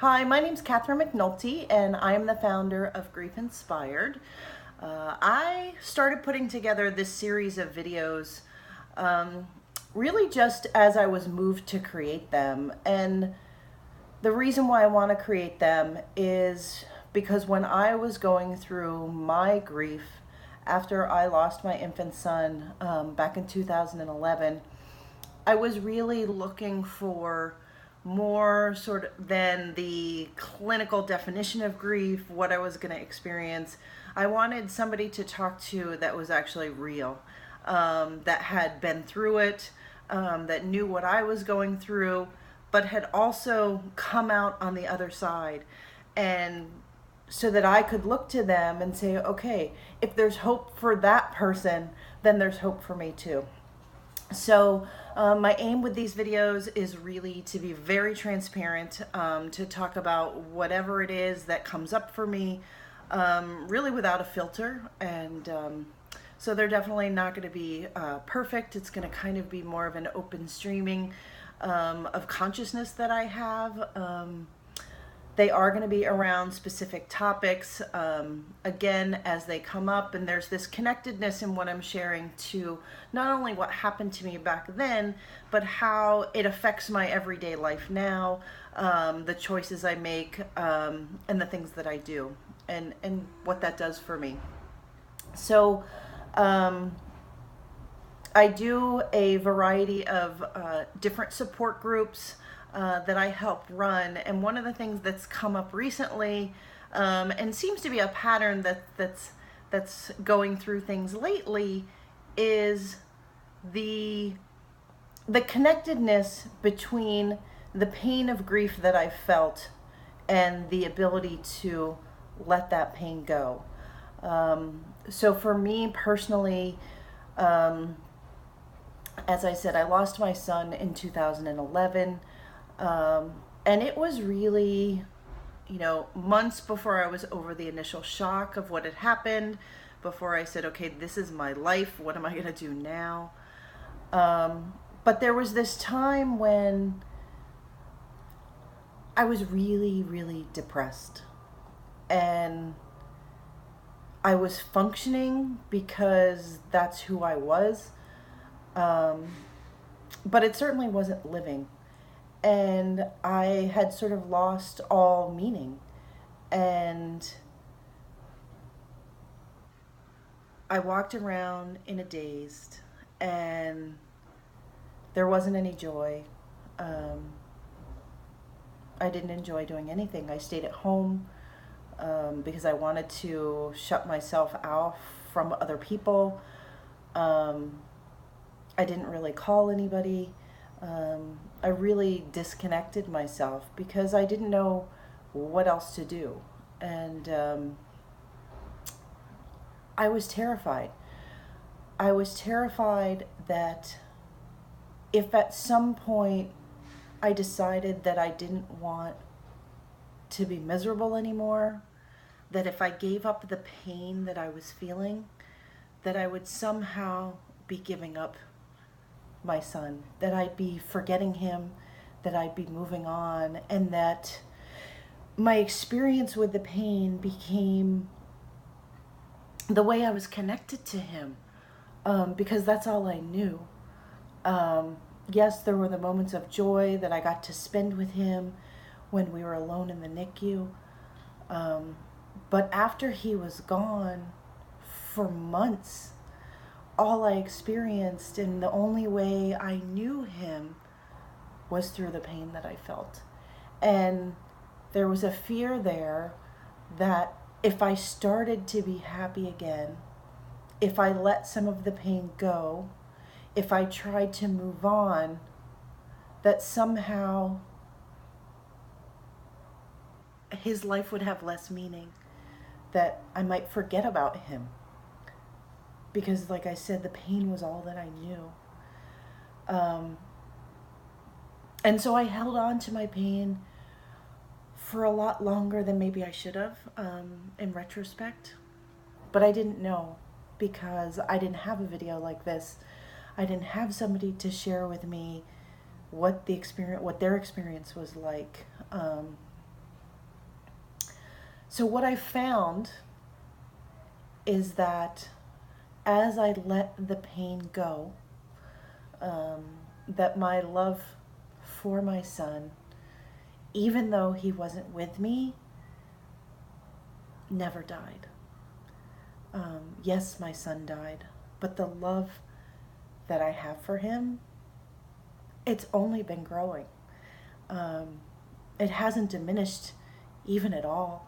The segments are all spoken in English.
Hi, my name's Catherine McNulty, and I am the founder of Grief Inspired. I started putting together this series of videos um, really just as I was moved to create them. And the reason why I want to create them is because when I was going through my grief after I lost my infant son back in 2011, I was really looking for more sort of than the clinical definition of grief, what I was going to experience. I wanted somebody to talk to that was actually real, that had been through it, that knew what I was going through, but had also come out on the other side. And so that I could look to them and say, okay, if there's hope for that person, then there's hope for me too. So my aim with these videos is really to be very transparent, to talk about whatever it is that comes up for me, really without a filter. And so they're definitely not going to be perfect. It's going to kind of be more of an open streaming of consciousness that I have. They are going to be around specific topics, again, as they come up. And there's this connectedness in what I'm sharing to not only what happened to me back then, but how it affects my everyday life now, the choices I make, and the things that I do, and what that does for me. So I do a variety of different support groups that I help run. And one of the things that's come up recently, and seems to be a pattern that's going through things lately, is the connectedness between the pain of grief that I felt and the ability to let that pain go. So for me personally, as I said, I lost my son in 2011. And it was really, months before I was over the initial shock of what had happened, before I said, okay, this is my life. What am I going to do now? But there was this time when I was really, really depressed. And I was functioning because that's who I was. But it certainly wasn't living. And I had sort of lost all meaning. And I walked around in a daze, and there wasn't any joy. I didn't enjoy doing anything. I stayed at home because I wanted to shut myself off from other people. I didn't really call anybody. I really disconnected myself because I didn't know what else to do. And I was terrified. I was terrified that if at some point I decided that I didn't want to be miserable anymore, that if I gave up the pain that I was feeling, that I would somehow be giving up my son, that I'd be forgetting him, that I'd be moving on, and that my experience with the pain became the way I was connected to him, because that's all I knew. Yes, there were the moments of joy that I got to spend with him when we were alone in the NICU. But after he was gone for months, all I experienced and the only way I knew him was through the pain that I felt. And there was a fear there that if I started to be happy again, if I let some of the pain go, if I tried to move on, that somehow his life would have less meaning, that I might forget about him. Because, like I said, the pain was all that I knew. And so I held on to my pain for a lot longer than maybe I should have, in retrospect. But I didn't know, because I didn't have a video like this. I didn't have somebody to share with me what their experience was like. So what I found is that as I let the pain go, that my love for my son, even though he wasn't with me, never died. Yes, my son died, but the love that I have for him, it's only been growing. It hasn't diminished even at all.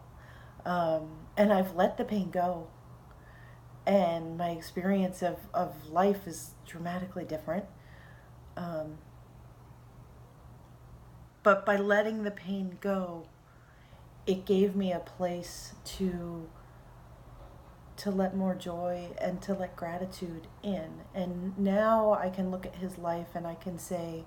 And I've let the pain go. And my experience of life is dramatically different. But by letting the pain go, it gave me a place to let more joy and to let gratitude in. And now I can look at his life and I can say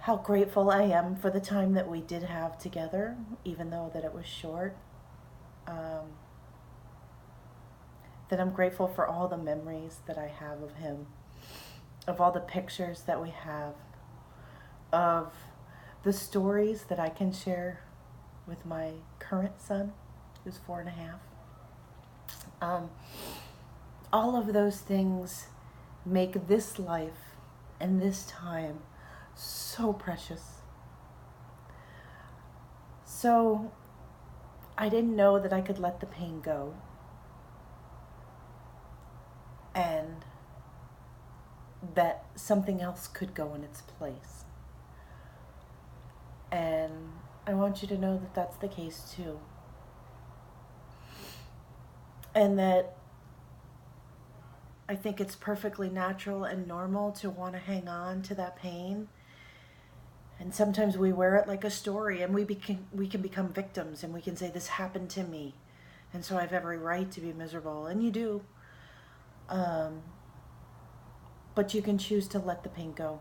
how grateful I am for the time that we did have together, even though that it was short. That I'm grateful for all the memories that I have of him, of all the pictures that we have, of the stories that I can share with my current son, who's 4.5. All of those things make this life and this time so precious. So I didn't know that I could let the pain go and that something else could go in its place. And I want you to know that that's the case too. And that I think it's perfectly natural and normal to want to hang on to that pain. And sometimes we wear it like a story, and we can become victims, and we can say, this happened to me, and so I have every right to be miserable. And you do. But you can choose to let the pain go.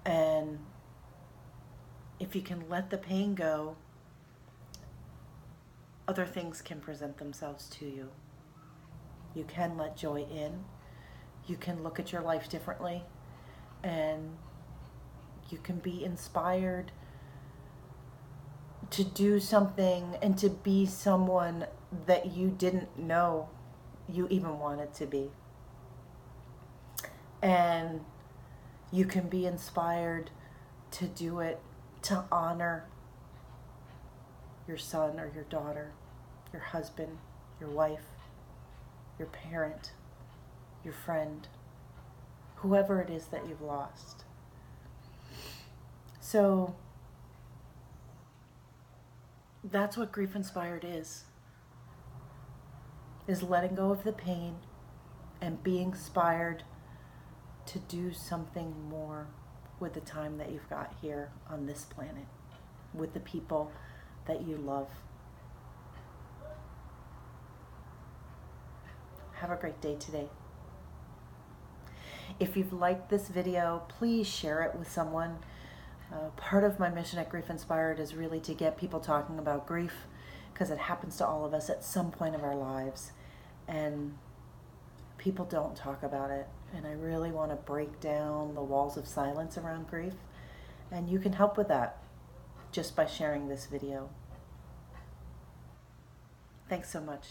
And if you can let the pain go, other things can present themselves to you. You can let joy in. You can look at your life differently. And you can be inspired to do something and to be someone that you didn't know you even wanted to be. And you can be inspired to do it to honor your son or your daughter, your husband, your wife, your parent, your friend, whoever it is that you've lost. So that's what Grief Inspired is letting go of the pain and being inspired to do something more with the time that you've got here on this planet, with the people that you love. Have a great day today. If you've liked this video, please share it with someone. Part of my mission at Grief Inspired is really to get people talking about grief, because it happens to all of us at some point of our lives, and people don't talk about it. And I really want to break down the walls of silence around grief, and you can help with that just by sharing this video. Thanks so much.